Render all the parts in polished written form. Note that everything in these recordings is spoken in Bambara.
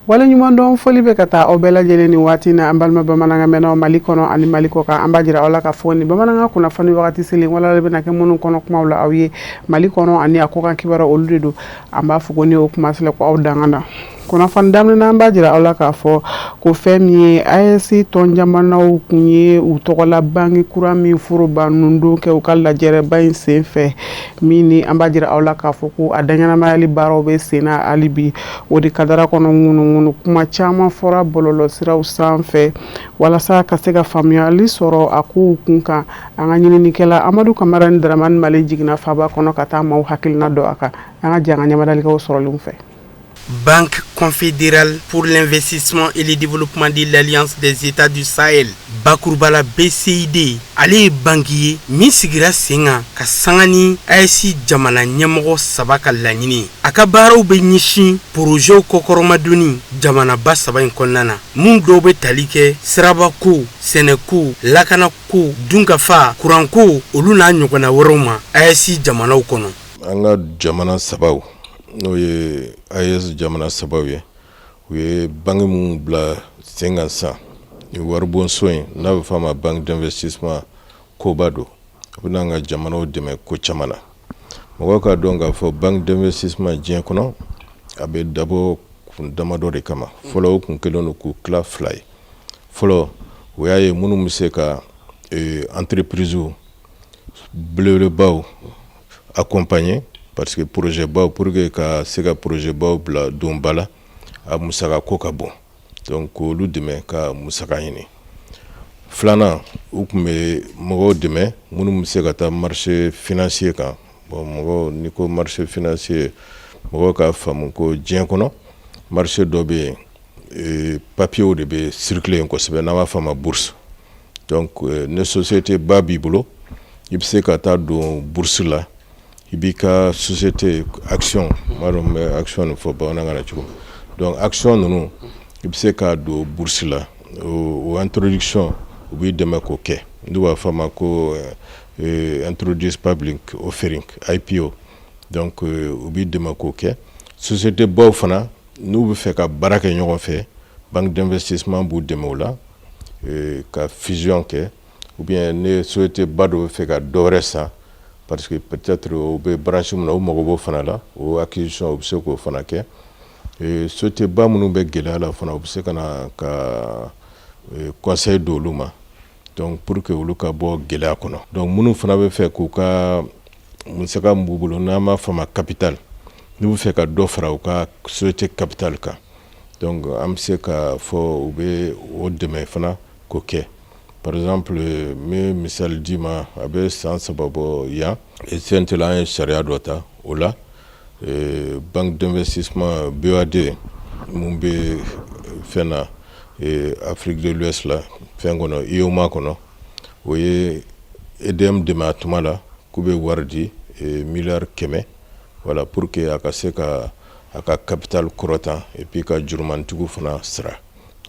wala ɲuman dɔn foli bɛ ka taa aw bɛɛ lajɛlen ni waati na an balima bamanankan mɛnnaw Mali kɔnɔ ani Mali kɔ kan an b'a jira aw la ka fɔ ni bamanankan kunnafoni wagati selen wala de bɛna kɛ minnu kɔnɔ kumaw la aw ye Mali kɔnɔ ani a kɔ kan kibaruya olu de don an b'a fɔ ko ni o kuma filɛ ko aw danga na kunnafoni daminɛ an b'a jira aw la k'a fɔ ko fɛn min ye AES tɔn jamanaw kun ye u tɔgɔla bangi kura min foroba nundon kɛ u ka lajɛrɛba in sen fɛ min ni an b'a jira aw la k'a fɔ ko a daɲɛnamayali baaraw bɛ sen na hali bi o de kadara kɔnɔ ŋunuŋunu kuma caman fɔra bɔlɔlɔ siraw sanfɛ walasa ka se ka faamuyali sɔrɔ a kow kun kan an ka ɲininikɛla Amadu Kamara ni Daramani Male jiginna faaba kɔnɔ ka taa maaw hakilina dɔ a kan an ka jɛ an ka ɲɛmadalikɛw sɔrɔlenw fɛ. Banque confédérale pour l'investissement et le développement de l'Alliance des États du Sahel, Bakurbala BCID, ale banque ye min sigira senga ka sangani AES jamana ɲɛmɔgɔ saba ka laɲini a ka baaraw bɛ ɲɛsin projet kɔkɔrɔmadonni jamana ba saba in kɔnɔna na mun dɔw bɛ tali kɛ siraba ko sɛnɛko lakana ko dunkafa kuranko olu n'a ɲɔgɔnna wɛrɛw ma AES jamanaw kɔnɔ an ka jamana sabaw n'o ye AES jamana sabaw ye u ye banque mun bila sen kan sisan ni waribonso in n'a bɛ f'a ma banque d'investissement koba don a bɛna an ka jamanaw dɛmɛ ko caman na mɔgɔw ka dɔn k'a fɔ banque d'investissement diɲɛ kɔnɔ a bɛ dabɔ kun damadɔ de kama fɔlɔ o kun kelen don k'u tila fila ye fɔlɔ o y'a ye minnu bɛ se ka entreprise belebelebaw accompagner parce que projet baw pour que ka se ka projet baw bila don bala a musaka ko ka bon donc olu dɛmɛ ka musaka ɲini filanan u kun bɛ mɔgɔw dɛmɛ minnu bɛ se ka taa marché financier kan bon mɔgɔw ni ko marché financier mɔgɔw ka faamu ko diɲɛ kɔnɔ marché dɔ bɛ yen papiers de bɛ circuler yen kosɛbɛ n'an b'a fɔ a ma bourse donc ni société ba b'i bolo i bɛ se ka taa don bourse la i b'i ka société action m'a dɔn n bɛ action nin fɔ bamanankan na cogo donc action ninnu i bɛ se ka don bourse la o introduction u b'i dɛmɛ k'o kɛ n'u b'a fɔ a ma ko introduce public offering IPO donc u b'i dɛmɛ k'o kɛ société baw fana n'u bɛ fɛ ka baara kɛ ɲɔgɔn fɛ banque d'investissement b'u dɛmɛ o la ka fusion kɛ ou bien ne société ba dɔ bɛ fɛ ka dɔ wɛrɛ san parce que peut-être o bɛ branche min na o mago b'o fana la o acquisition u bɛ se k'o fana kɛ société ba minnu bɛ gɛlɛya la fana u bɛ se ka na ka conseil d'olu ma donc pour que olu ka bɔ gɛlɛya kɔnɔ donc minnu fana bɛ fɛ k'u ka musaka min b'u bolo n'an b'a fɔ ma capital n'u bɛ fɛ ka dɔ fara u ka société capital kan donc an bɛ se ka fɔ u bɛ o dɛmɛ fana k'o kɛ par exemple n bɛ misali d'i ma a bɛ san saba bɔ yan CNT la an ye sariya dɔ ta o la banque d'investissement BOAD mun bɛ fɛn na Afrique de l'Ouest la fɛn kɔnɔ IOMA kɔnɔ o ye EDM dɛmɛ a tuma la k'u bɛ wari di miliyari 100 voilà pour que a ka se ka a ka capital kɔrɔta et puis ka jurumantigiw fana sara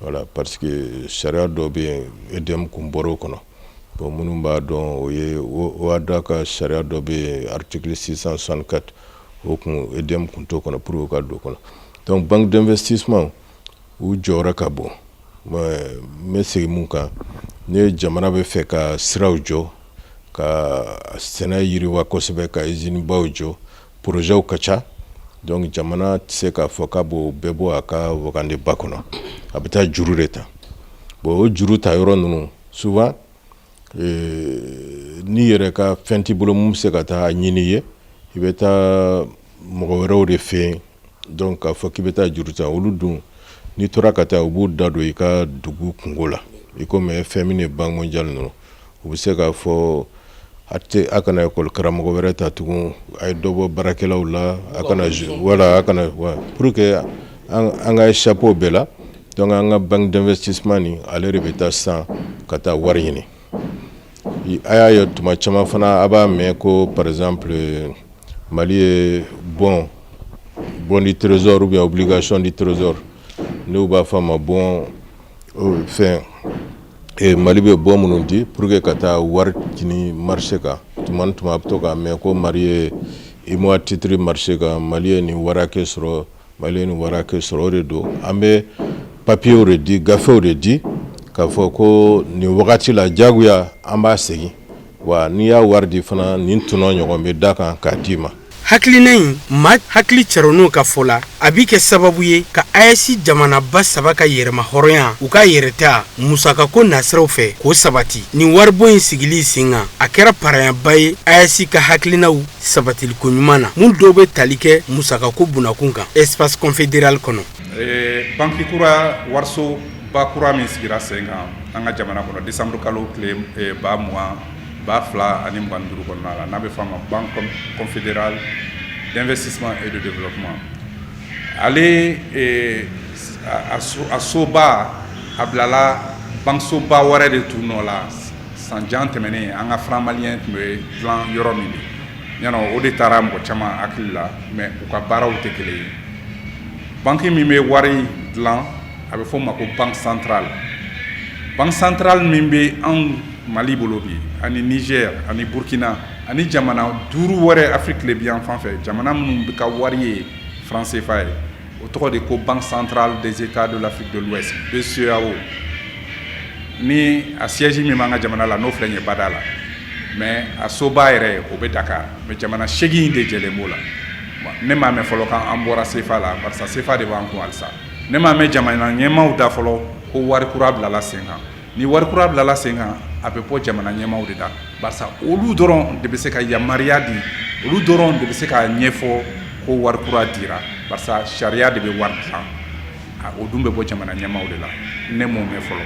voilà parce que sariya dɔ bɛ yen EDM kun bɔra o kɔnɔ bon minnu b'a dɔn o ye OHADA ka sariya dɔ bɛ yen article 664 o kun EDM kun t'o kɔnɔ pour que ka don o kɔnɔ donc banque d'investissement u jɔyɔrɔ ka bon n bɛ segin mun kan ni jamana bɛ fɛ ka siraw jɔ ka sɛnɛ yiriwa kosɛbɛ ka usine baw jɔ projetw ka ca donc jamana tɛ se k'a fɔ k'a b'o bɛɛ bɔ a ka wagande ba kɔnɔ a bɛ taa juru de ta bon o juru ta yɔrɔ ninnu souvent n'i yɛrɛ ka fɛn t'i bolo mun bɛ se ka taa ɲini ye i bɛ taa mɔgɔ wɛrɛw de fɛ yen donc k'a fɔ k'i bɛ taa juru ta olu dun n'i tora ka taa u b'u da don i ka dugu kungo la i komi fɛn min ye banque mondiale ninnu u bɛ se k'a fɔ a kana école karamɔgɔ wɛrɛ ta tugun a ye dɔ bɔ baarakɛlaw la a kana voilà a kana pour que an ka échapper o bɛɛ la donc an ka banque d'investissement ni ale de bɛ taa sisan ka taa wari ɲini a y'a ye tuma caman fana a b'a mɛn ko par exemple Mali ye bon du trésor ou bien obligation du trésor n'u b'a fɔ a ma bon fɛn Mali bɛ bɔ minnu di pour que ka taa wari ɲini marché kan tuma ni tuma a bɛ to k'a mɛn ko Mali ye IMOA titre marché kan Mali ye nin wari hakɛ sɔrɔ maliyɛn wara kɛ sɔrɔ o de don an bɛ papiyew de di gafew de di k'a fɔ ko nin wagati la jagoya an b'a segin wa n'i y'a wari di fana nin tɔnɔ ɲɔgɔn bɛ da kan k'a d'i ma. hakilina in ma hakili cɛrɛn'u ka fɔ la a bi kɛ sababu ye ka AES jamanaba saba ka yɛrɛma hɔrɔnya u ka yɛrɛta musakako nasiraw fɛ k'o sabati nin waribɔ in sigili sen kan a kɛra parayaba ye AES ka hakilinaw sabatiliko ɲuman na mun dɔw bɛ tali kɛ musakako bunakun kan espace confédéral kɔnɔ. banki kura wariso ba kura min sigira sen kan an ka jamana kɔnɔ décembre kalo tile 2025 kɔnɔna la n'a bɛ fɔ a ma banque confédérale d'investissement et de développement ale a soba a bilala banksoba wɛrɛ de tun nɔ la san jan tɛmɛnen an ka franc malien tun bɛ dilan yɔrɔ min de ɲanɔ o de taara mɔgɔ caman hakili la mais u ka baaraw tɛ kelen ye banki min bɛ wari dilan a bɛ fɔ o ma ko banque centrale min bɛ anw Mali bolo bi ani Niger ani Burkina ani jamana 5 wɛrɛ Afrique le bi yan fan fɛ jamana minnu bɛ ka wari ye franc CFA ye o tɔgɔ de ko Banque centrale des États de l'Afrique de l'Ouest BCEAO ni a siège min b'an ka jamana la n'o filɛ nin ye Bada la mais a soba yɛrɛ o bɛ Dakar mais jamana 8 de jɛlen b'o la ne m'a mɛn fɔlɔ k'an bɔra CFA la parce que CFA de b'an kun halisa ne m'a mɛn jamana ɲɛmaaw da fɔlɔ ko wari kura bilala sen kan ni wari kura bilala sen kan a bɛ bɔ jamana ɲɛmaaw de da barisa olu dɔrɔn de bɛ se ka yamaruya di olu dɔrɔn de bɛ se ka ɲɛfɔ ko wari kura dira barisa sariya de bɛ wari dilan o dun bɛ bɔ jamana ɲɛmaaw de la ne m'o mɛn fɔlɔ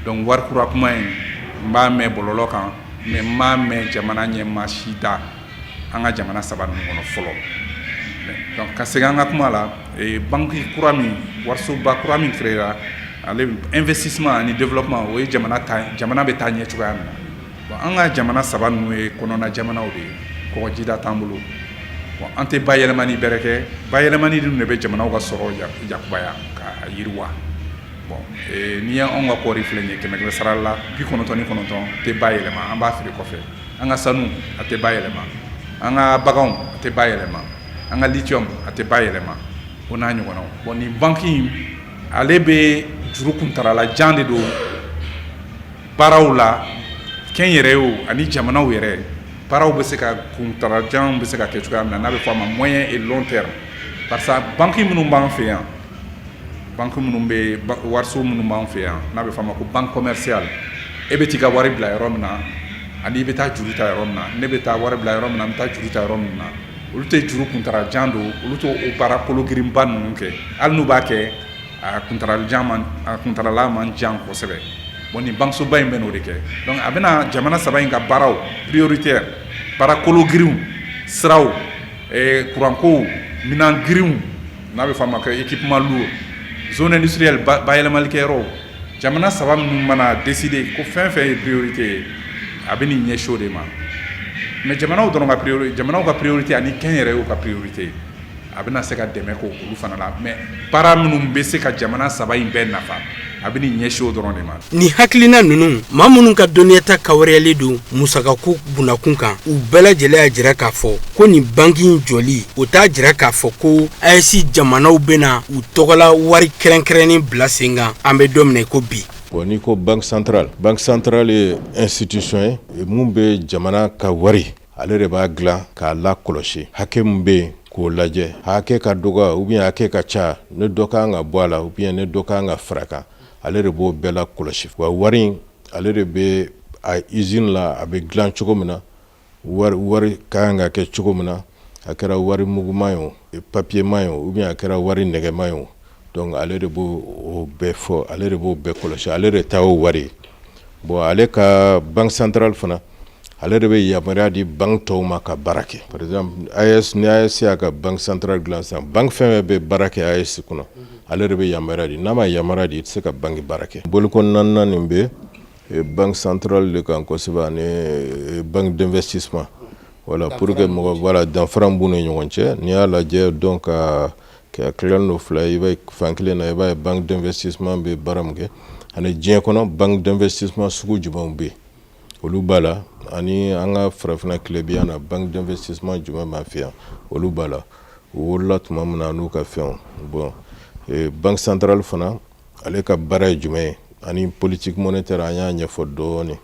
donc wari kura kuma in n b'a mɛn bɔlɔlɔ kan mais n m'a mɛn jamana ɲɛmaa si da an ka jamana saba ninnu kɔnɔ fɔlɔ donc ka segin an ka kuma la banki kura min warisoba kura min créera ale investissement ani développement o ye jamana bɛ taa ɲɛ cogoya min na bon an ka jamana saba ninnu ye kɔnɔna jamanaw de ye kɔgɔjida t'an bolo bon an tɛ bayɛlɛmani bɛrɛ kɛ bayɛlɛmani dun de bɛ jamanaw ka sɔrɔ yakubaya k'a yiriwa bon n'i ye anw ka kɔɔri filɛ nin ye 100 sara la 99 tɛ bayɛlɛma an b'a feere kɔfɛ an ka sanu a tɛ bayɛlɛma an ka baganw a tɛ bayɛlɛma an ka lithium a tɛ bayɛlɛma o n'a ɲɔgɔnnaw bon nin banki in ale bɛ juru kuntarala jan de don baaraw la kɛn yɛrɛ o ani jamanaw yɛrɛ baaraw bɛ se ka kuntara jan bɛ se ka kɛ cogoya min na n'a bɛ fɔ a ma moyen et long terme parce que banki minnu b'an fɛ yan banki minnu bɛ wariso minnu b'an fɛ yan n'a bɛ fɔ a ma ko banque commerciale e bɛ t'i ka wari bila yɔrɔ min na ani i bɛ taa juru ta yɔrɔ min na ne bɛ taa wari bila yɔrɔ min na n bɛ taa juru ta yɔrɔ min na olu tɛ juru kuntara jan don olu t'o baara kolo girinba ninnu kɛ hali n'u b'a kɛ a kuntarala man jan kosɛbɛ bon ni banksoba in bɛ n'o de kɛ donc a bɛna jamana saba in ka baaraw prioritaire baara kolo girinw siraw kurankow minan girinw n'a bɛ fɔ a ma ko équipement lourd zone industrielle bayɛlɛmalikɛyɔrɔ jamana saba minnu mana décider ko fɛn fɛn ye priorité ye a bɛ nin ɲɛsin o de ma mais jamanaw dɔrɔn ka priorité jamanaw ka priorité ani kɛn yɛrɛ y'u ka priorité a bɛna se ka dɛmɛ k'o olu fana la mais baara minnu bɛ se ka jamana saba in bɛɛ nafa a bɛ nin ɲɛsin o dɔrɔn de ma. Ni hakilina ninnu maa minnu ka dɔnniyata kawaleyalen don musakako bunakun kan u bɛɛ lajɛlen y'a jira k'a fɔ ko nin banki in jɔli o t'a jira k'a fɔ ko AES jamanaw bɛna u tɔgɔla wari kɛrɛnkɛrɛnnen bila sen kan an bɛ don min na ko bi. Bon, n'i ko banque centrale ye institution ye mun bɛ jamana ka wari ale de b'a dilan k'a lakɔlɔsi hakɛ min bɛ yen k'o lajɛ hakɛ ka dɔgɔ ou bien hakɛ ka ca ne dɔ kan ka bɔ a la ou bien ne dɔ kan ka fara kan ale de b'o bɛɛ lakɔlɔsi wa wari in ale de bɛ a usine la a bɛ dilan cogo min na wari kan ka kɛ cogo min na a kɛra wari muguman ye o papier man ye o ou bien a kɛra wari nɛgɛman ye o donc ale de b'o bɛɛ fɔ ale de b'o bɛɛ kɔlɔsi ale de ta o wari bon ale ka banque centrale fana ale de bɛ yamaruya di banque tɔw ma ka baara kɛ par exemple AES ni AES y'a ka banque centrale dilan sisan banque fɛn fɛn bɛ baara kɛ AES kɔnɔ ale de bɛ yamaruya di n'a ma yamaruya di i tɛ se ka banque baara kɛ boliko naaninan nin bɛ banque centrale de kan kosɛbɛ ani banque d'investissement voilà pour que mɔgɔ voilà danfara b'u ni ɲɔgɔn cɛ n'i y'a lajɛ donc ka tilalen don fila i b'a ye fan kelen na i b'a ye banque d'investissement bɛ baara min kɛ ani diɲɛ kɔnɔ banque d'investissement sugu jumɛnw bɛ yen olu b'a la ani an ka farafina kilebiya na banque d'investissement jumɛn b'an fɛ yan olu b'a la wolola tuma min na n'u ka fɛnw bon banque centrale fana ale ka baara ye jumɛn ye ani politique monétaire an y'a ɲɛfɔ dɔɔni.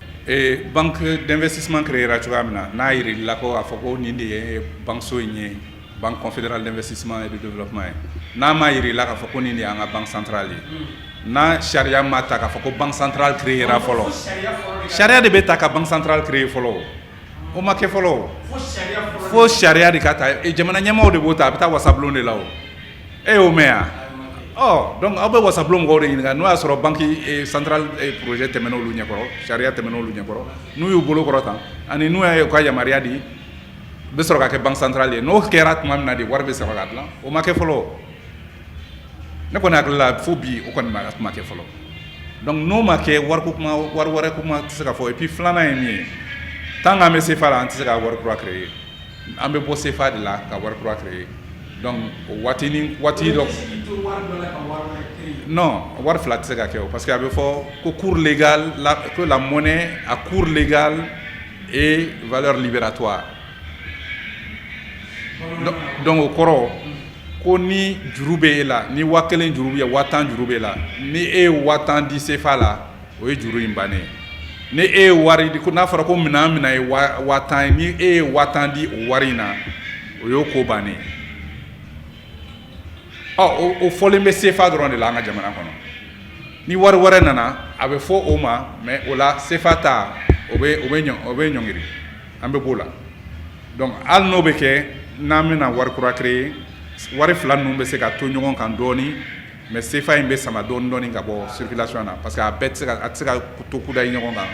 Banque d'investissement créera cogoya min na n'a yirila ko a fɔ ko nin de ye banque in ye Banque confédérale d'investissement et de développement ye n'a ma yirila k'a fɔ ko nin de y'an ka banque centrale ye n'a sariya ma ta k'a fɔ ko banque centrale créera fɔlɔ sariya de bɛ ta ka banque centrale créer fɔlɔ o ma kɛ fɔlɔ fo sariya de ka ta jamana ɲɛmaaw de b'o ta a bɛ taa wasabulon de la o e y'o mɛn yan. Donc aw bɛ wasabulon mɔgɔw de ɲininka n'o y'a sɔrɔ banque centrale projet tɛmɛna olu ɲɛkɔrɔ sariya tɛmɛna olu ɲɛkɔrɔ n'u y'u bolo kɔrɔ tan ani n'u y'a ye u ka yamaruya di bɛ sɔrɔ ka kɛ banque centrale ye n'o kɛra tuma min na de wari bɛ sɔrɔ ka dilan o ma kɛ fɔlɔ ne kɔni hakili la fo bi o kɔni ma kɛ fɔlɔ donc n'o ma kɛ wari wɛrɛ kuma tɛ se ka fɔ et puis filanan ye min ye tant qu'an bɛ CFA la an tɛ se ka wari kura créer an bɛ bɔ CFA de la ka wari kura créer donc waati dɔ non wari fila tɛ se ka kɛ o parce que a bɛ fɔ ko cours légal que la monnaie à cours légal et valeur libératoire donc o kɔrɔ ko ni juru bɛ e la ni 1000 juru bɛ 1000 juru bɛ la ni e ye 1000 di CFA la o ye juru in bannen ni e ye wari di ko n'a fɔra ko minɛn ye 1000 ni e ye 1000 di o wari in na o y'o ko bannen o fɔlen bɛ CFA dɔrɔn de la an ka jamana kɔnɔ ni wari wɛrɛ nana a bɛ fɔ o ma mais o la CFA ta o bɛ ɲɔngiri an bɛ b'o la donc hali n'o bɛ kɛ n'an bɛna wari kura créer wari fila ninnu bɛ se ka to ɲɔgɔn kan dɔɔni mais CFA in bɛ sama dɔɔni ka bɔ circulation na parce que a bɛɛ tɛ se ka to kuda ɲɔgɔn kan.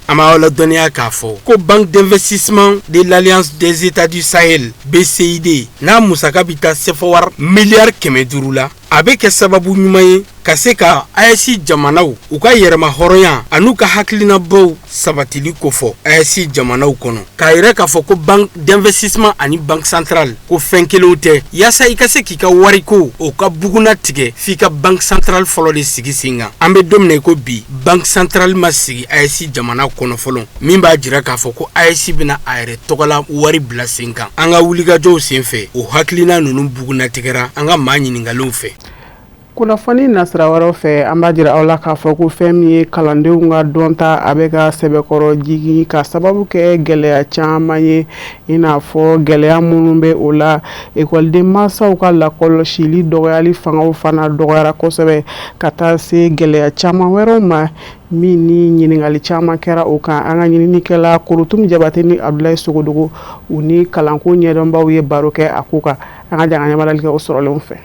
An b'a la dɔnniya k'a fɔ ko banque d'investissement de l'alliance des états du Sahel BCID n'a musaka bɛ taa CFA miliyari 500 la a bɛ kɛ sababu ɲuman ye ka se ka AES jamanaw u ka yɛrɛma hɔrɔnya an'u ka hakilinabaw sabatili kofɔ AES jamanaw kɔnɔ k'a yɛrɛ k'a fɔ ko banque d'investissement ani banque centrale ko fɛn kelenw tɛ yaasa i ka se k'i ka wariko o ka buguna tigɛ f'i ka banque centrale fɔlɔ de sigi sen kan an bɛ don min na ko bi banque centrale ma sigi AES jamana kɔnɔ fɔlɔ min b'a jira k'a fɔ ko AES bɛna a yɛrɛ tɔgɔla wari bila sen kan an ka wulikajɔw sen fɛ o hakilina ninnu buguna tigɛra an ka maa ɲiningalenw fɛ. Kunnafoni nasira wɛrɛw fɛ an b'a jira aw la k'a fɔ ko fɛn min ye kalandenw ka dɔnta a bɛ ka sɛbɛkɔrɔ jigi ka sababu kɛ gɛlɛya caman ye i n'a fɔ gɛlɛya minnu bɛ o la ekɔliden mansaw ka lakɔlɔsili dɔgɔyali fangaw fana dɔgɔyara kosɛbɛ ka taa se gɛlɛya caman wɛrɛw ma min ni ɲiningali caman kɛra o kan an ka ɲininikɛla Korotum Jabate ni Abdulayi Sogodogo u ni kalanko ɲɛdɔnbaw ye baro kɛ a ko kan an ka janga ɲamalali kɛ o sɔrɔlenw fɛ.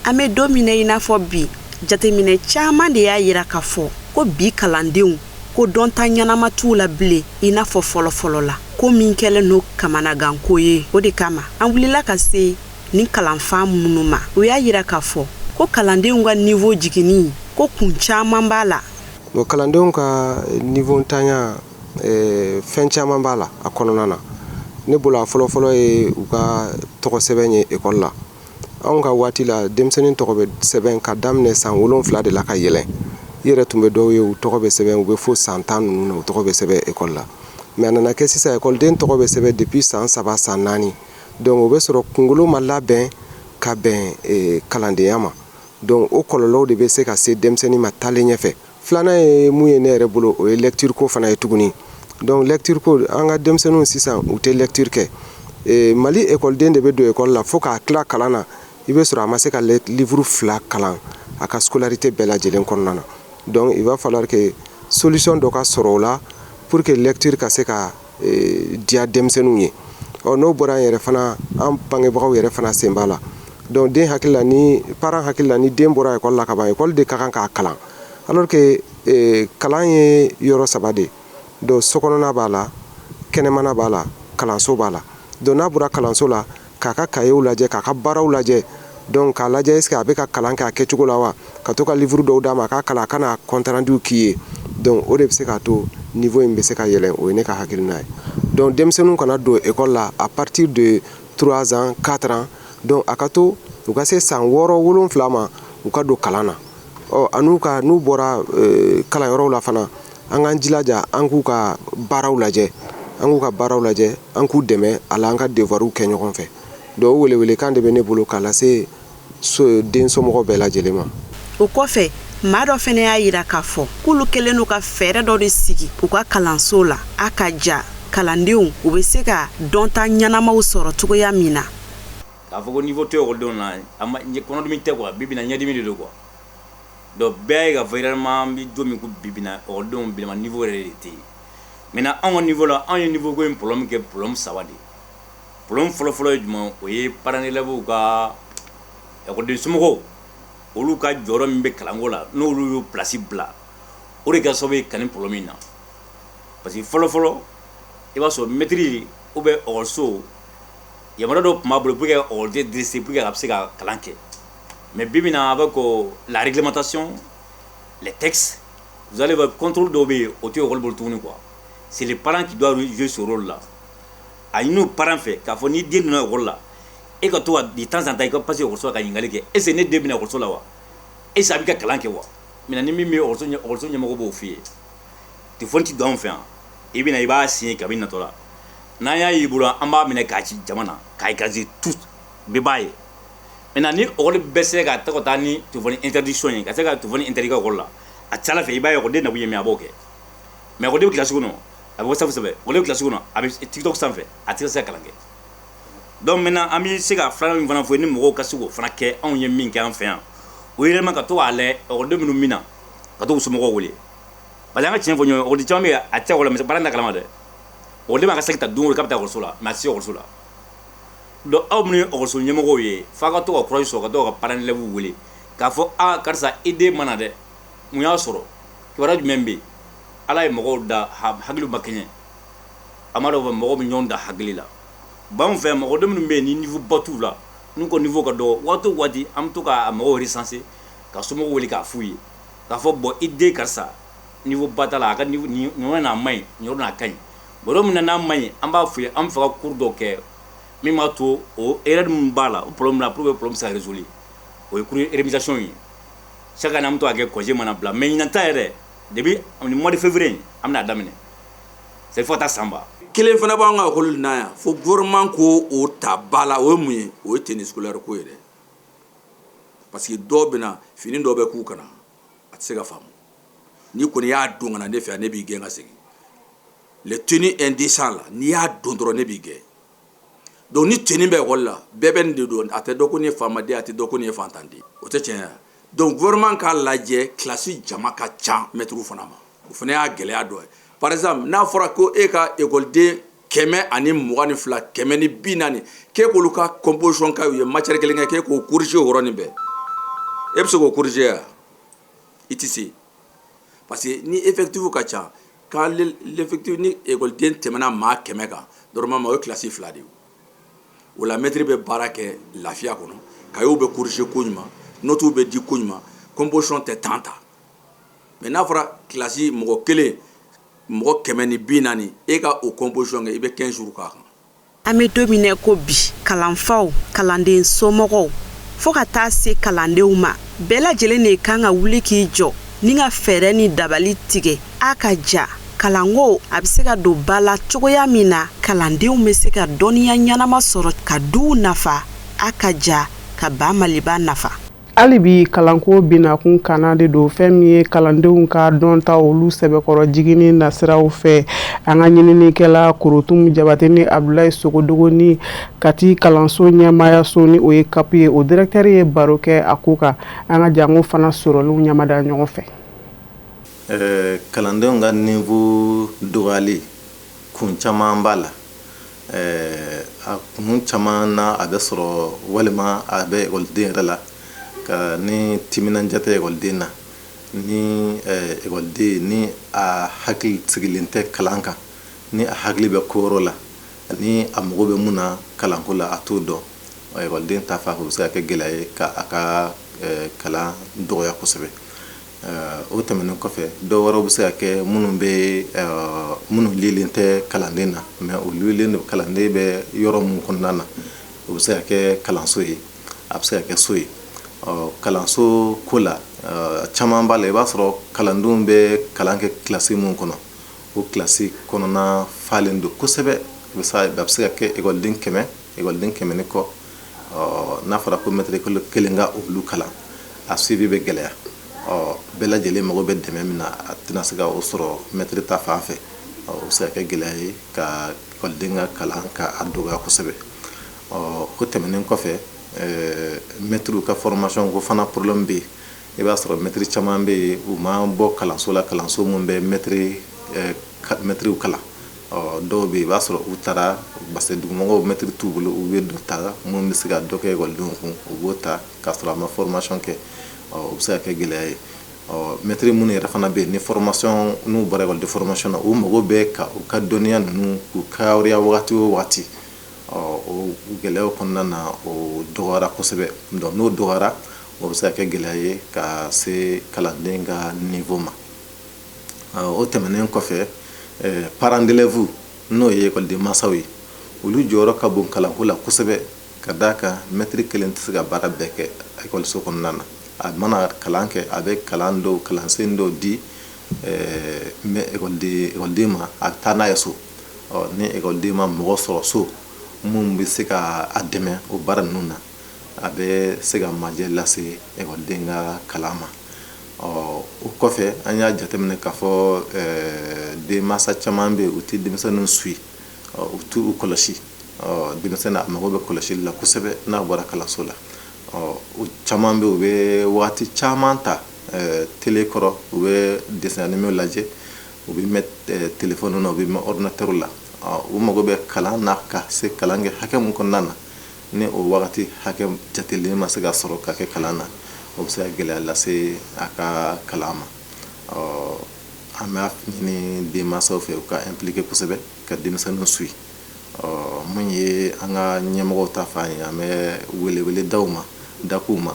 An bɛ don min na i n'a fɔ bi jateminɛ caman de y'a yira k'a fɔ ko bi kalandenw ko dɔnta ɲanama t'u la bilen i n'a fɔ fɔlɔ la ko min kɛlen no kamanaganko ye o de kama an wulila ka se ni kalanfan minnu ma o y'a yira k'a fɔ ko kalandenw ka niveau jiginni ko kun caman b'a la. No kalandenw ka niveau ntanya fɛn caman b'a la a kɔnɔna na ne bolo a fɔlɔ ye u ka tɔgɔ sɛbɛn ye école la. Anw ka waati la denmisɛnnin tɔgɔ bɛ sɛbɛn ka daminɛ san 7 de la ka yɛlɛn i yɛrɛ tun bɛ dɔw ye u tɔgɔ bɛ sɛbɛn u bɛ fo san 10 ninnu na u tɔgɔ bɛ sɛbɛn école la mais a nana kɛ sisan écoleden tɔgɔ bɛ sɛbɛn depuis san 3 san 4 donc o bɛ sɔrɔ kunkolo ma labɛn ka bɛn kalandenya ma donc o kɔlɔlɔw de bɛ se ka se denmisɛnnin ma taalen ɲɛfɛ. Filanan ye mun ye ne yɛrɛ bolo o ye lecture ko fana ye tuguni donc lecture ko an ka denmisɛnninw sisan u tɛ lecture kɛ Mali écoleden de bɛ don école la fo k'a tila kalan na i bɛ sɔrɔ a ma se ka livre 2 kalan a ka scolarité bɛɛ lajɛlen kɔnɔna na donc il va falloir que solution dɔ ka sɔrɔ o la pour que lecture ka se ka diya denmisɛnninw ye n'o bɔra an yɛrɛ fana an bangebagaw yɛrɛ fana sen b'a la donc den hakili la ni parent hakili la ni den bɔra école la ka ban école de ka kan k'a kalan alors que kalan ye yɔrɔ 3 de donc sokɔnɔna b'a la kɛnɛmana b'a la kalanso b'a la donc n'a bɔra kalanso la k'a ka cahiers lajɛ k'a ka baaraw lajɛ donc k'a lajɛ est-ce que a bɛ ka kalan kɛ a kɛcogo la wa ka to ka livre dɔw d'a ma k'a kalan a kana compte rendu k'i ye donc o de bɛ se k'a to niveau in bɛ se ka yɛlɛn o ye ne ka hakilina ye donc denmisɛnninw kana don école la à partir de 3 ans 4 ans donc a ka to u ka se san 6 7 ma u ka don kalan na n'u bɔra kalanyɔrɔw la fana an k'an jilaja an k'u ka baaraw lajɛ an k'u dɛmɛ a la an ka devoirs kɛ ɲɔgɔn fɛ donc wele kan de bɛ ne bolo k'a lase den somɔgɔw bɛɛ lajɛlen ma. O kɔfɛ maa dɔ fɛnɛ y'a yira k'a fɔ k'olu kɛlen n'u ka fɛɛrɛ dɔ de sigi u ka kalanso la a ka ja kalandenw u bɛ se ka dɔnta ɲɛnamaw sɔrɔ cogoya min na. K'a fɔ ko niveau tɛ ekɔlidenw na kɔnɔdimi tɛ quoi bibina ɲɛdimi de don quoi donc bɛɛ ye ka fɔ réellement an bɛ don min ko bibina ekɔlidenw bilama niveau yɛrɛ de tɛ yen maintenant anw ka niveau la anw ye niveau ko in problème kɛ problème 3 de ye problème fɔlɔfɔlɔ ye jumɛn o ye parents d'élèves ka ekɔliden somɔgɔw olu ka jɔyɔrɔ min bɛ kalanko la n'olu y'o place bila o de kɛ sababu ye ka nin problème in na parce que fɔlɔfɔlɔ i b'a sɔrɔ maître ou bien ekɔliso yamara dɔ tun b'a bolo pour que ekɔliden dresser pour que a bɛ se ka kalan kɛ mais bi bi in na avec la réglementation les textes vous allez voir contrôle dɔw bɛ yen o tɛ ekɔli bolo tuguni quoi c'est les parents qui doivent jouer ce rôle là a ɲini parents fɛ k'a fɔ ni den donna ekɔli la e ka to de temps en temps i ka passer ekɔliso la ka ɲininkali kɛ est ce que ne den bɛna ekɔliso la wa est ce que a bɛ ka kalan kɛ wa maintenant ni min bɛ ekɔliso ɲɛmɔgɔ b'o f'i ye téléphone ti don an fɛ yan i bɛna i b'a signer kabini natɔ la n'an y'a y'i bolo an b'a minɛ k'a ci jama na k'a écraser tous bɛɛ b'a ye maintenant ni ekɔli bɛɛ se ka ta ka taa ni téléphone interdiction ye ka se ka téléphone interdit i ka ekɔli la a ka ca ala fɛ i b'a ye ekɔliden na b'u ye mais a b'o kɛ mais ekɔliden bɛ kilasi kɔnɔ a bɛ whatsapp sɛbɛn ekɔliden bɛ kilasi kɔnɔ a bɛ tiktok sanfɛ a tɛ se ka kalan kɛ donc maintenant an bɛ se ka filanan min fana fɔ ni mɔgɔw ka se k'o fana kɛ anw ye min kɛ an fɛ yan o ye yɛrɛma ka to k'a lajɛ ekɔliden minnu min na ka to k'u somɔgɔw wele parce que an ka tiɲɛ fɔ ɲɔgɔn ye ekɔliden caman bɛ yen a tɛ ekɔli la mais baara t'a kalama dɛ ekɔliden b'a ka saki ta don o don k'a bɛ taa ekɔliso la mais a tɛ se ekɔliso la donc aw minnu ye ekɔliso ɲɛmɔgɔw ye f'a ka to ka courage sɔrɔ ka to ka parents d'élèves wele k'a fɔ karisa i den ma na dɛ mun y'a sɔrɔ kibaruya jumɛn bɛ yen ala ye mɔgɔw da hakiliw ma kɛɲɛ a ma dɔn mɔgɔw bɛ ɲɔgɔn da hakili la b'anw fɛ mɔgɔden minnu bɛ yen ni niveau ba t'u la n'u ko niveau ka dɔgɔ waati o waati an bɛ to ka mɔgɔw recenser ka somɔgɔw wele k'a f'u ye k'a fɔ bon i den karisa niveau ba t'a la a ka niveau nin yɔrɔ n'a ma ɲi nin yɔrɔ n'a ka ɲi bon yɔrɔ min na n'a ma ɲi an b'a f'u ye an bɛ fɛ ka cours dɔ kɛ min b'a to o erreur min b'a la o problème na pour que problème se ka résoudre o ye cours révision ye chaque année an bɛ to ka kɛ congé mana bila mais ɲinan ta yɛrɛ depuis le mois de février an bɛna daminɛ c'est fo ka taa san ban. Kelen fana b'an ka ekɔli na yan fo gouvernement ko o ta ba la o ye mun ye o ye tenue scolaire ko ye dɛ parce que dɔw bɛna fini dɔw bɛ k'u kana a tɛ se ka faamu n'i kɔni y'a don ka na ne fɛ yan ne b'i gɛn ka segin les tenues indécents la n'i y'a don dɔrɔn ne b'i gɛn donc ni tenue bɛ ekɔli la bɛɛ bɛ nin de don a tɛ dɔn ko nin ye faamaden a tɛ dɔn ko nin ye fantanden o tɛ tiɲɛ ye donc gouvernement k'a lajɛ kilasi jama ka ca maîtres fana ma o fana y'a gɛlɛya dɔ ye. Par exemple, n'a fɔra ko e ka ekɔliden 122 140 k'e k'olu ka composition ka u ye matière kelen kɛ k'e k'o corriger o yɔrɔnin bɛɛ e bɛ se k'o corriger wa i tɛ se parce que ni effectif ka ca quand l'effectif ni ekɔliden tɛmɛna maa 100 kan normalement o ye classe 2 de ye o la maître bɛ baara kɛ lafiya kɔnɔ cahiers bɛ corriger ko ɲuman notes bɛ di ko ɲuman composition tɛ temps ta mais n'a fɔra classe mɔgɔ kelen mɔgɔ 140 e ka o composition kɛ i bɛ 15 jours k'a kan. An bɛ don min na ko bi kalanfaw kalanden somɔgɔw fo ka taa se kalandenw ma bɛɛ lajɛlen de kan ka wuli k'i jɔ ni ka fɛɛrɛ ni dabali tigɛ a ka ja kalanko a bɛ se ka don ba la cogoya min na kalandenw bɛ se ka dɔnniya ɲɛnama sɔrɔ ka duw nafa a ka ja ka ba maliba nafa. hali bi kalanko binakun kana de do fɛn min ye kalandenw ka dɔnta olu sɛbɛkɔrɔ jigini nasiraw fɛ an ka ɲininikɛla Korotum Jabate ni Abdulaye Sogodogo ni Kati kalanso ɲɛmayaso ni o ye kapu ye o directeur ye baro kɛ a ko kan an ka jango fana sɔrɔliw ɲamada ɲɔgɔn fɛ. Kalandenw ka niveau dɔgɔyali kun caman b'a la a kun caman na a bɛ sɔrɔ walima a bɛ ekɔliden yɛrɛ la ka ni timinanja tɛ ekɔliden na ni ekɔliden ni a hakili sigilen tɛ kalan kan ni a hakili bɛ koyɔrɔ la ni a mago bɛ mun na kalanko la a t'o dɔn ekɔliden ta fan fɛ o bɛ se ka kɛ gɛlɛya ye ka a ka kalan dɔgɔya kosɛbɛ o tɛmɛnen kɔfɛ dɔw wɛrɛw bɛ se ka kɛ minnu lilen tɛ kalanden na mais o lilen don kalanden bɛ yɔrɔ mun kɔnɔna na o bɛ se ka kɛ kalanso ye a bɛ se ka kɛ so ye kalanso ko la caman b'a la i b'a sɔrɔ kalandenw bɛ kalan kɛ kilasi mun kɔnɔ o kilasi kɔnɔna falen don kosɛbɛ a bɛ se ka kɛ ekɔliden 100 ekɔliden 100 ni kɔ n'a fɔra ko mɛtiri kelen ka olu kalan a suivi bɛ gɛlɛya bɛɛ lajɛlen mago bɛ dɛmɛ min na a tɛna se ka o sɔrɔ mɛtiri ta fan fɛ o bɛ se ka kɛ gɛlɛya ye ka ekɔliden ka kalan ka a dɔgɔya kosɛbɛ o tɛmɛnen kɔfɛ mɛtiriw ka formation ko fana problème bɛ yen i b'a sɔrɔ mɛtiri caman bɛ yen u ma bɔ kalanso la kalanso min bɛ mɛtiriw kalan dɔw bɛ yen i b'a sɔrɔ u taara parce que dugumɔgɔw mɛtiri t'u bolo u bɛ dɔ ta mun bɛ se ka dɔ kɛ ekɔlidenw kun u b'o ta k'a sɔrɔ a ma formation kɛ o bɛ se ka kɛ gɛlɛya ye mɛtiri minnu yɛrɛ fana bɛ yen ni formation n'u bɔra ekɔliden formation na u mago bɛ ka u ka dɔnniya ninnu k'u kawariya wagati o wagati o gɛlɛyaw kɔnɔna na o dɔgɔyara kosɛbɛ donc n'o dɔgɔyara o bɛ se ka kɛ gɛlɛya ye ka se kalanden ka niveau ma o tɛmɛnen kɔfɛ parents d'élèves n'o ye ekɔliden mansaw ye olu jɔyɔrɔ ka bon kalanko la kosɛbɛ ka d'a kan mɛtiri kelen tɛ se ka baara bɛɛ kɛ ekɔliso kɔnɔna na a mana kalan kɛ a bɛ kalansen dɔw di ekɔliden ma a bɛ taa n'a ye so ni ekɔliden ma mɔgɔ sɔrɔ so mun bɛ se ka a dɛmɛ o baara ninnu na a bɛ se ka majɛ lase ekɔliden ka kalan ma o kɔfɛ an y'a jateminɛ k'a fɔ denmansa caman bɛ yen u tɛ denmisɛnninw suit u t'u kɔlɔsi denmisɛnnin a mago bɛ kɔlɔsili la kosɛbɛ n'a bɔra kalanso la o caman bɛ yen u bɛ waati caman ta tele kɔrɔ u bɛ dessin animé lajɛ u bɛ mɛn téléphone na u bɛ mɛn ordinateur la u mago bɛ kalan na ka se kalan kɛ hakɛ mun kɔnɔna na ni o wagati hakɛ jatelen ma se ka sɔrɔ ka kɛ kalan na o bɛ se ka gɛlɛya lase a ka kalan ma an b'a ɲini denmansaw fɛ u ka impliqué kosɛbɛ ka denmisɛnninw suit mun ye an ka ɲɛmɔgɔw ta fan ye an bɛ welewele daw ma dakuw ma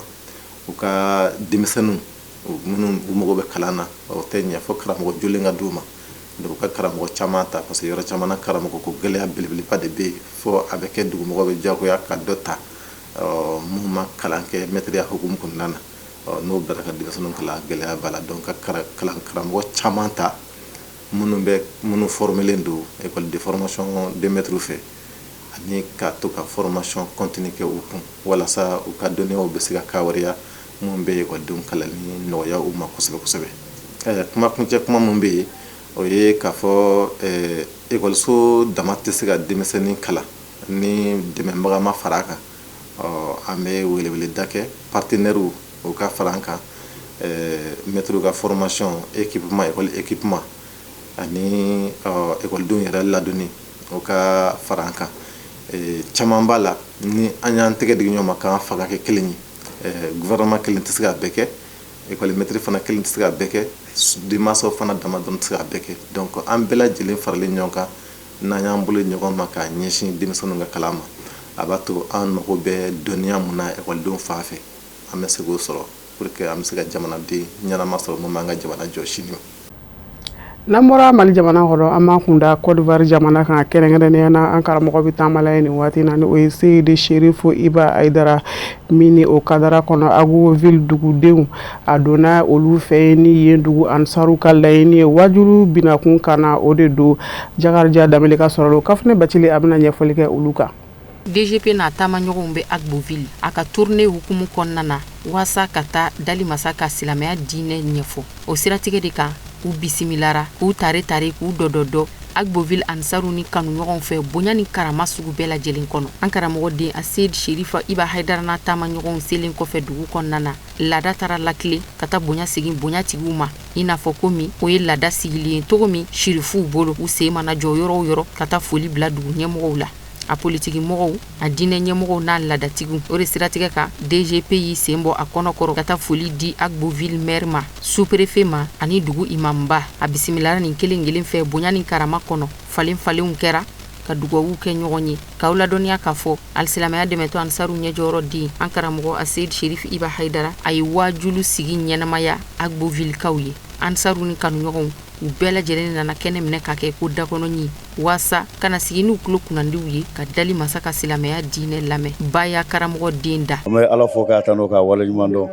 u ka denmisɛnninw minnu u mago bɛ kalan na o tɛ ɲɛ fo karamɔgɔ jolen ka d'u ma donc u ka karamɔgɔ caman ta parce que yɔrɔ caman na karamɔgɔ ko gɛlɛya belebeleba de bɛ yen fo a bɛ kɛ dugumɔgɔ bɛ diyagoya ka dɔ ta mun ma kalan kɛ mɛtiriya hukumu kɔnɔna na n'o bila ka denmisɛnninw kalan gɛlɛya b'a la donc ka karamɔgɔ caman ta minnu formelen don école de formation de mɛtiriw fɛ ani ka to ka formation continue kɛ u kun walasa u ka dɔnniyaw bɛ se ka kawariya mun bɛ ekɔlidenw kalanni nɔgɔya u ma kosɛbɛ kosɛbɛ kuma kuncɛ kuma mun bɛ yen o ye k'a fɔ ekɔliso dama tɛ se ka denmisɛnnin kalan ni dɛmɛbaga ma fara a kan an bɛ weleweleda kɛ partenaires u ka fara an kan mɛtiriw ka formation équipement école équipement ani ekɔlidenw yɛrɛ ladonni o ka fara an kan caman b'a la ni an y'an tɛgɛ digi ɲɔgɔn ma k'an fa ka kɛ kelen ye gouvernement kelen tɛ se ka bɛɛ kɛ école mɛtiri fana kelen tɛ se ka bɛɛ kɛ denmansaw fana dama dɔrɔn tɛ se ka bɛɛ kɛ donc an bɛɛ lajɛlen faralen ɲɔgɔn kan n'an y'an bolo ɲɔgɔn ma k'a ɲɛsin denmisɛnninw ka kalan ma a b'a to an mago bɛ dɔnniya mun na ekɔlidenw fan fɛ an bɛ se k'o sɔrɔ pour que an bɛ se ka jamanaden ɲɛnama sɔrɔ mun b'an ka jamana jɔ sini ma. N'an bɔra Mali jamana kɔnɔ an b'an kun da Côte d'Ivoire jamana kan kɛrɛnkɛrɛnnenya na an karamɔgɔ bɛ taamala ye nin waati na ni o ye Seyidi Serifu Iba Ayidara min ni o kadara kɔnɔ Agouville dugudenw a donna olu fɛ ni yen dugu ansaru ka laɲini ye wajulu binakun kana o de don Jakarija Danbele ka sɔrɔ Kafune Bacili a bɛna ɲɛfɔli kɛ olu kan. DGP n'a taamaɲɔgɔnw bɛ Agboville a ka tournée hukumu kɔnɔna na waasa ka taa Dalimasa ka silamɛya diinɛ ɲɛfɔ o siratigɛ de kan k'u bisimilara k'u tare k'u dɔdɔdɔ Agboville ansaru ni kanuɲɔgɔnw fɛ bonya ni karama sugu bɛɛ lajɛlen kɔnɔ an karamɔgɔ den Seyidi Serifa Iba Haidara n'a taamaɲɔgɔnw selen kɔfɛ dugu kɔnɔna na laada taara lakile ka taa bonya segin bonyatigiw ma i n'a fɔ komi o ye laada sigilen cogo min sherifuw bolo u sen mana jɔ yɔrɔ o yɔrɔ ka taa foli bila dugu ɲɛmɔgɔw la a politiki mɔgɔw a diinɛ ɲɛmɔgɔw n'a ladatigiw o de siratigɛ kan DGP y'i sen bɔ a kɔnɔkɔrɔ ka taa foli di Agboville maire ma sous-préfet ma ani dugu imamba a bisimilara nin kelen fɛ bonya ni karama kɔnɔ falenw kɛra ka dugawu kɛ ɲɔgɔn ye k'aw ladɔnniya k'a fɔ alisilamɛya dɛmɛtɔ ansaru ɲɛjɔyɔrɔ di an karamɔgɔ Seyidi Serifu Iba Haidara a ye wajulu sigi ɲɛnamaya Agboville kaw ye ansaru ni kanuɲɔgɔnw u bɛɛ lajɛlen nana kɛnɛ minɛ ka kɛ ko dakɔnɔɲi waasa kana sigi n'u tulo kunnandiw ye ka Dalimasa ka silamɛya diinɛ lamɛn baya karamɔgɔ den da an bɛ Ala fo k'a tanu k'a waleɲuman dɔn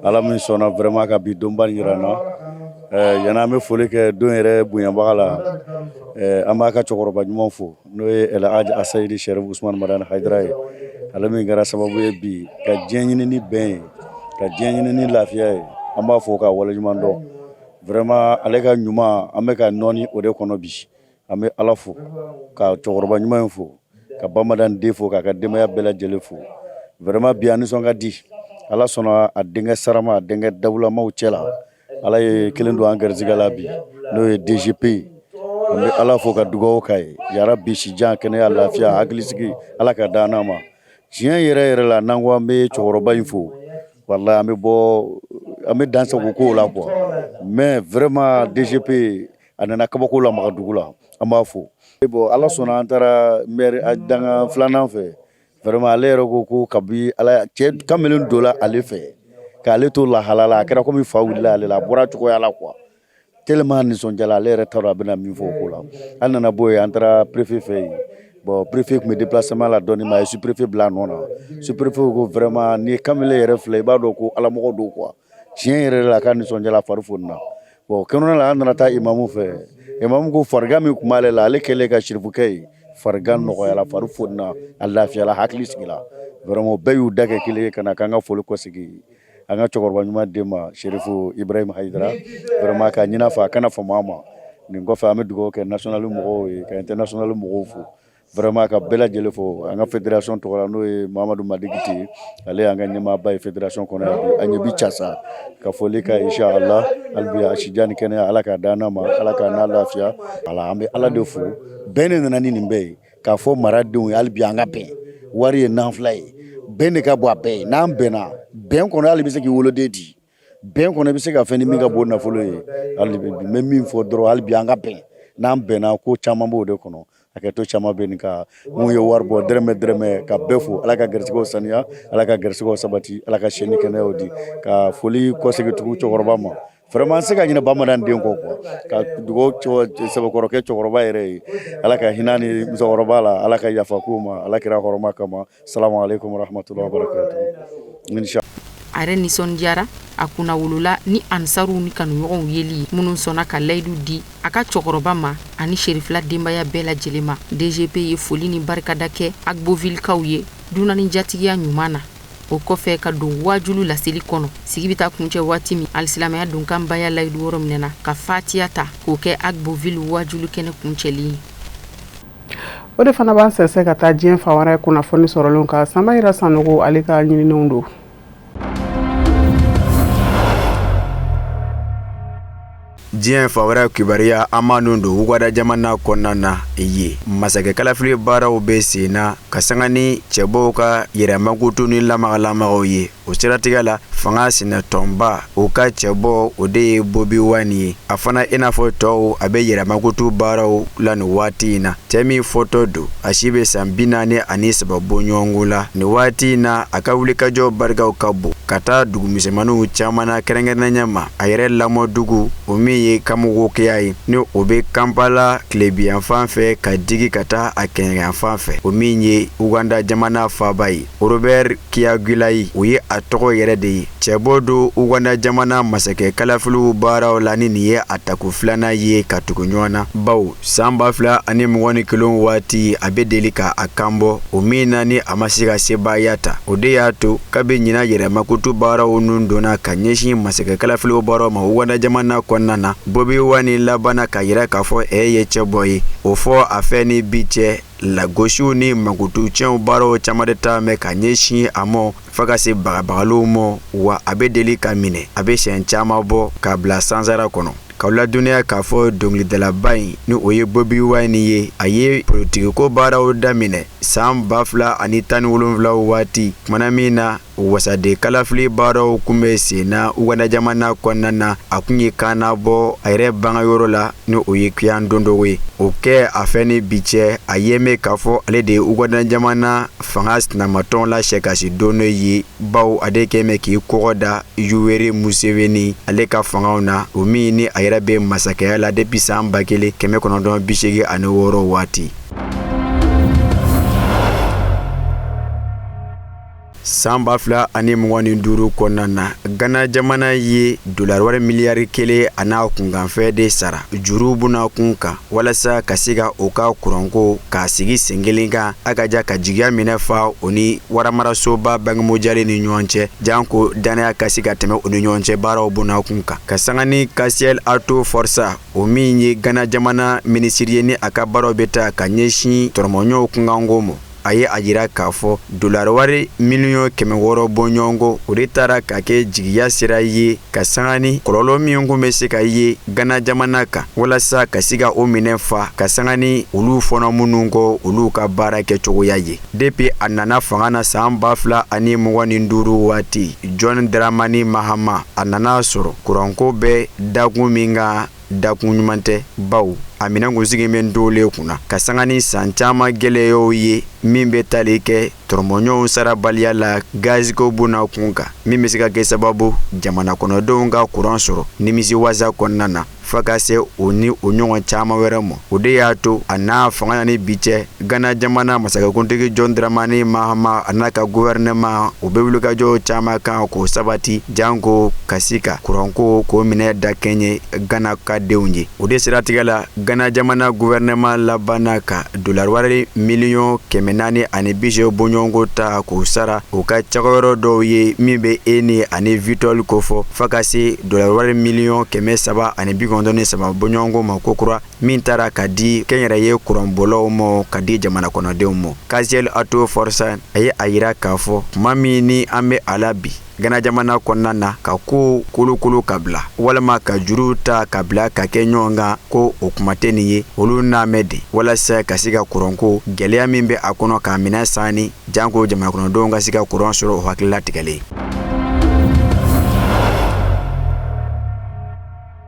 Ala min sɔnna vraiment ka bi donba jira na yana an bɛ foli kɛ don yɛrɛ bonyabaga la an b'a ka cɛkɔrɔba ɲuman fo n'o ye El Hadj Seyidi Serifu Usmane Madani Haidara ye ala min kɛra sababu ye bi ka diɲɛ ɲini ni bɛn ye ka diɲɛ ɲini ni lafiya ye an b'a fɔ ka waleɲuman dɔn vraiment ale ka ɲuman an bɛ ka nɔɔni o de kɔnɔ bi an bɛ ala fo ka cɛkɔrɔba ɲuman in fo ka bamadan den fo k'a ka denbaya bɛɛ lajɛlen fo vraiment bi a nisɔn ka di ala sɔnna a denkɛ sarama a denkɛ dawulamaw cɛ la ala ye kelen don an garijɛgɛ la bi n'o ye DGP an bɛ ala fo ka dugawu k'a ye yarabi sijan kɛnɛya lafiya hakilisigi ala ka d'an ma tiɲɛ yɛrɛ la n'an ko an bɛ cɛkɔrɔba in fo wallahi an bɛ bɔ an bɛ dansago kow la quoi mais vraiment DGP a nana kabako la Magadugu la an b'a fo bon ala sɔnna an taara maire a danga filanan fɛ vraiment ale yɛrɛ ko kabi ala cɛ kamalen dɔ la ale fɛ k'ale to lahala la a kɛra komi fa wulila ale la a bɔra cogoya la quoi tellement nisɔndiyala ale yɛrɛ t'a dɔn a bɛna min fɔ o ko la an nana bɔ yen an taara préfet fɛ yen bon préfet tun bɛ déplacement la dɔɔni mais a ye sous-préfet bila a nɔ na sous-préfet ko vraiment ni kamalen yɛrɛ filɛ i b'a dɔn ko alamɔgɔ don quoi tiɲɛ yɛrɛ la k'a nisɔndiyala fari fonina bon kɛnɛ la an nana taa imamu fɛ imamu ko farigan min tun b'ale la ale kɛlen ka sirifukɛ ye farigan nɔgɔyala fari fonina a lafiyala hakili sigila vraiment bɛɛ y'u da kɛ kelen ye ka na k'an ka foli kɔsegi an ka cɛkɔrɔba ɲuman den ma Sherifu Ibrahim Haidara vraiment ka ɲina fɛ a kana fama ma nin kɔfɛ an bɛ dugawu kɛ national mɔgɔw ye ka international mɔgɔw fo vraiment ka bɛɛ lajɛlen fo an ka fédération tɔgɔ la n'o ye Mahamadu Madigiti ale y'an ka ɲɛmaaba ye fédération kɔnɔ yan bi a ɲɛ bi casa ka foli ka inshallah halibi a sijan ni kɛnɛya ala ka d'an ma ala ka n'a lafiya ala an bɛ ala de fo bɛn de nana ni nin bɛɛ ye k'a fɔ maradenw ye halibi an ka bɛn wari ye nan fila ye bɛn de ka bɔ a bɛɛ ye n'an bɛnna bɛn kɔnɔ hali bɛ se k'i woloden di bɛn kɔnɔ i bɛ se ka fɛn ni min ka bon nafolo ye hali bi n bɛ min fɔ dɔrɔn hali bi an ka bɛn n'an bɛnna ko caman b'o de kɔnɔ hakɛto caman bɛ nin ka mun ye wari bɔ dɛrɛmɛ dɛrɛmɛ ka bɛɛ fo ala ka garisɛgɛw saniya ala ka garisɛgɛw sabati ala ka siyɛnni kɛnɛyaw di ka foli kɔsegi tugu cɛkɔrɔba ma vraiment an se ka ɲinɛ bamanan den kɔ quoi ka dugawu sɛbɛkɔrɔkɛ cɛkɔrɔba yɛrɛ ye ala ka hinɛ ni musokɔrɔba la ala ka yafa k'u ma ala kira hɔrɔma kama salamu alaikum warahmatullahi wabarakatuh inshallah a yɛrɛ nisɔndiyara a kunna wolola ni ansaruw ni kanuɲɔgɔnw yeli minnu sɔnna ka layidu di a ka cɛkɔrɔba ma ani sherifila denbaya bɛɛ lajɛlen ma DGP ye foli ni barikada kɛ Agbovillekaw ye dunani jatigiya ɲuman na o kɔfɛ ka don wajulu laseli kɔnɔ sigi bɛ taa kuncɛ waati min alisilamɛya donkanbaya layidu wɔrɔ minɛna ka fatiya ta k'o kɛ Agboville wajulu kɛnɛ kuncɛli ye o de fana b'an sɛsɛ ka taa diɲɛ fan wɛrɛ kunnafoni sɔrɔlenw kan Sanbayira Sanogo ale ka ɲininenw don diɲɛ fa wɛrɛ kibariya an b'a nun don Uganda jamana kɔnɔna na ye masakɛ kalafili baaraw bɛ sen na ka sanga ni cɛbɔw ka yɛrɛmakutu ni lamaga-lamagaw ye o siratigɛ la fanga sinatɔnba o ka cɛbɔ o de ye Bobi Wine ye a fana i n'a fɔ tɔw a bɛ yɛrɛmakutu baaraw la nin waati in na cɛ min fɔtɔ don a si bɛ san 43 bɔ ɲɔgɔnko la nin waati in na a ka wulikajɔ barikaw ka bon ka taa dugumisɛnmaninw caman na kɛrɛnkɛrɛnnenya ma a yɛrɛ lamɔ dugu o min ye Kamugokɛya ye ni o bɛ Kampala tilebiyan fan fɛ ka digi ka taa a kɛɲɛkan fan fɛ o min ye Uganda jamana faaba ye Robert Kyagulanyi o ye a tɔgɔ yɛrɛ de ye cɛbɔ do Uganda jamana masakɛ kalafiliw baaraw la ni nin ye a tako filanan ye ka tugu ɲɔgɔn na bawo san 2021 waati a bɛ deli ka a kanbɔ o min na ni a ma se ka sebaaya ta o de y'a to k'a bɛ ɲina yɛrɛmakutu baaraw nun donna ka ɲɛsin masakɛ kalafiliw baaraw ma Uganda jamana kɔnɔna na Bobi Wine labana ka yira k'a fɔ ye cɛbɔ ye o fɔ a fɛ ni bi cɛ lagosiw ni makutu cɛnw baaraw caman de taa mɛn ka ɲɛsin a mɔ f'a ka se bagabagaliw mɔ wa a bɛ deli ka minɛ a bɛ siɲɛ caman bɔ k'a bila sansara kɔnɔ k'aw ladɔnniya k'a fɔ dɔnkilidalaba in ni o ye Bobi Wine ye a ye politikiko baaraw daminɛ san 2017 waati kumana min na wasade kalafili baaraw kun bɛ sen na Uganda jamana kɔnɔna na a kun ye kana bɔ a yɛrɛ bangayɔrɔ la ni o ye kuyan don dɔ ye o kɛ a fɛ ni bi cɛ a ye mɛn k'a fɔ ale de ye Uganda jamana fanga sinamatɔn la sɛkasi don dɔ ye bawo a de kɛ mɛn k'i kɔgɔ da Yoweri Museveni ale ka fangaw na o min ni a yɛrɛ bɛ masakɛya la depuis san 1986 waati san 2025 kɔnɔna na Ghana jamana ye dollar wɛrɛ miliyari 1 a n'a kunkanfɛ de sara juru buna kun kan walasa ka se ka o ka kuranko k'a sigi sen kelen kan a ka ja ka jigiya minɛ fa o ni waramarasoba Bangimojale ni ɲɔgɔn cɛ janko danaya ka se ka tɛmɛ o ni ɲɔgɔn cɛ baaraw buna kun kan ka sanga ni Kasiel Ato Forsa o min ye Ghana jamana minisiri ye ni a ka baaraw bɛ taa ka ɲɛsin tɔrɔmɔɲɔw kunkanko ma a ye a yira k'a fɔ dollar wari miliyɔn 600 bɔɲɔgɔnko o de taara ka kɛ jigiya sira ye ka sanga ni kɔlɔlɔ min kun bɛ se ka ye Ghana jamana kan walasa ka se ka o minɛ fa ka sanga ni olu fɔnɔ minnu kɔ olu ka baara kɛcogoya ye depuis a nana fanga na san 2025 waati John Dramani Mahama a nana sɔrɔ kuranko bɛ dakun min kan dakun ɲuman tɛ baw a minɛn kun sigi min dole kunna ka sanga ni san caman gɛlɛyaw ye min bɛ tali kɛ tɔrɔmɔɲɔw sarabaliya la gaziko buna kun kan min bɛ se ka kɛ sababu jamana kɔnɔdenw ka kuran sɔrɔ nimisi wasa kɔnɔna na fa ka se o ni o ɲɔgɔn caman wɛrɛ ma o de y'a to a n'a fanga na ni bi cɛ Ghana jamana masakɛkuntigi John Dramani Mahama a n'a ka gouvernement o bɛ wulikajɔ caman kan k'o sabati janko ka se ka kuranko k'o minɛ da kɛɲɛ Ghana ka denw ye o de siratigɛ la Ghana jamana gouvernement labanna ka dollar wari miliyɔn 480 bɔɲɔgɔnko ta k'o sara o ka cakɛyɔrɔ dɔw ye min bɛ Eni ani Vitol ko fɔ fa ka se dollar wari miliyɔn 393 bɔɲɔgɔnko ma kokura min taara ka di kɛnyɛrɛye kuranbɔlaw ma ka di jamana kɔnɔdenw ma Kasiel Ato Forsa a ye a yira k'a fɔ tuma min ni an bɛ a la bi Ghana jamana kɔnɔna na ka ko kolokolo ka bila walima ka juru ta ka bila ka kɛ ɲɔgɔn kan ko o kuma tɛ nin ye olu namɛ de walasa ka se ka kuranko gɛlɛya min bɛ a kɔnɔ k'a minɛ sanni janko jamana kɔnɔdenw ka se ka kuran sɔrɔ o hakilila tigɛlen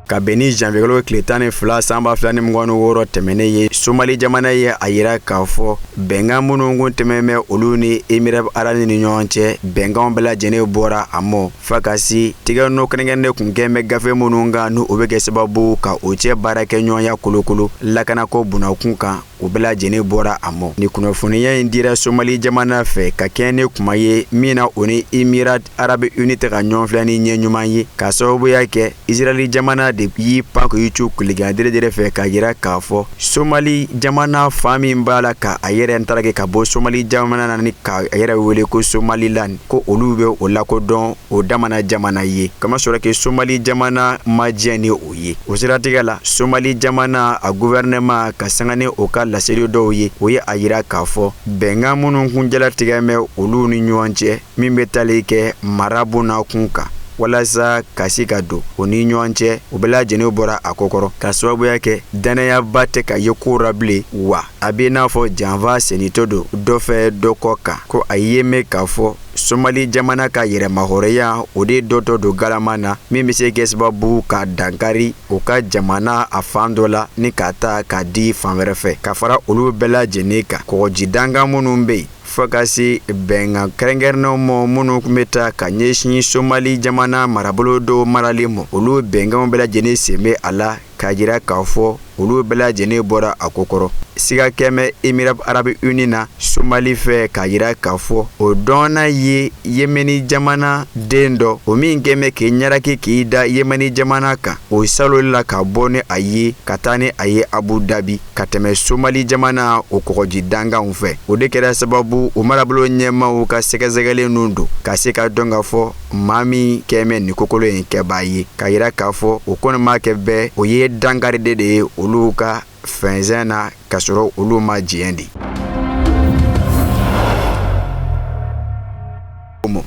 ka bɛn ni janvier kalo tile 12 san 2026 tɛmɛnen ye Somali jamana ye a yira k'a fɔ bɛnkan minnu kun tɛmɛn olu ni Émirats arabes ni ɲɔgɔn cɛ bɛnkanw bɛɛ lajɛlen bɔra a mɔ fa ka se tigɛ nɔ kɛrɛnkɛrɛnnen kun kɛn bɛ gafe minnu kan n'o bɛ kɛ sababu ka o cɛ baara kɛ ɲɔgɔnya kolokolo lakanako bunakun kan o bɛɛ lajɛlen bɔra a mɔ ni kunnafoniya in dira Somali jamana fɛ ka kɛɲɛ ni kuma ye min na o ni Émirats arabes unis tɛ ka ɲɔgɔn filɛ ni ɲɛ ɲuman ye ka sababuya kɛ Israël jamana de y'i pan k'i cu kuligan dere fɛ ka yira k'a fɔ Somali jamana fa min b'a la ka a yɛrɛ ntaraki ka bɔ Somali jamana na ni ka a yɛrɛ wele ko Somaliland ko olu bɛ o lakodɔn o damana jamana ye kama sɔrɔ ke Somali jamana ma diɲɛ ni o ye o siratigɛ la Somali jamana a gouvernement ka sanga ni o ka laseli dɔw ye o ye a yira k'a fɔ bɛnkan minnu kun jalatigɛ mɛ olu ni ɲɔgɔn cɛ min bɛ tali kɛ marabuna kun kan walasa ka se ka don o ni ɲɔgɔn cɛ o bɛɛ lajɛlen bɔra a kokɔrɔ ka sababuya kɛ danayaba tɛ ka ye ko la bilen wa a bɛ n'a fɔ janfa senitɔ don dɔ fɛ dɔ kɔ kan ko a ye mɛn k'a fɔ Somali jamana ka yɛrɛmahɔrɔya o de dɔtɔ don galama na min bɛ se kɛ sababu ka dankari o ka jamana a fan dɔ la ni ka taa ka di fan wɛrɛ fɛ ka fara olu bɛɛ lajɛlen kan kɔgɔji dankan minnu bɛ yen fo ka se bɛnkan kɛrɛnkɛrɛnnenw ma minnu kun bɛ taa ka ɲɛsin Somali jamana marabolo dɔw marali ma olu bɛnkanw bɛɛ lajɛlen sen bɛ a la ka yira k'a fɔ olu bɛɛ lajɛlen bɔra a kokɔrɔ siga kɛmɛ Émirats arabes unis na Somali fɛ ka yira k'a fɔ o dɔnna ye Yemeni jamana den dɔ o min kɛmɛ k'i ɲaraki k'i da Yemeni jamana kan o saloli la ka bɔ ni a ye ka taa ni a ye Abu Dhabi ka tɛmɛ Somali jamana o kɔgɔji dankanw fɛ o de kɛra sababu o marabolo ɲɛmaaw ka sɛgɛsɛgɛlen nun don ka se ka dɔn k'a fɔ maa min kɛmɛ nin kokolo in kɛbaa ye ka yira k'a fɔ o kɔni ma kɛ bɛɛ o ye dankari de ye olu ka fɛnzɛn na ka sɔrɔ olu ma diɲɛ di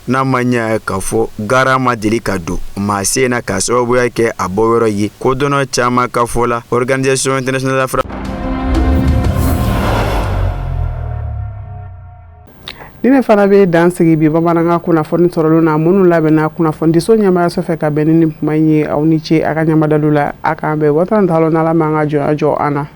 n'a ma ɲɛ k'a fɔ gara ma deli ka don maa sen na ka sababuya kɛ a bɔ yɔrɔ ye kodɔnna caman ka fɔ la Organisation internationale ni ne fana bɛ dan sigi bi bamanankan kunnafoni sɔrɔlen na minnu labɛnna kunnafonidiso ɲɛmaayaso fɛ ka bɛn ni kuma in ye aw ni ce a ka ɲamadalo la a k'an bɛn watara talo n'ala man ka jɔ an na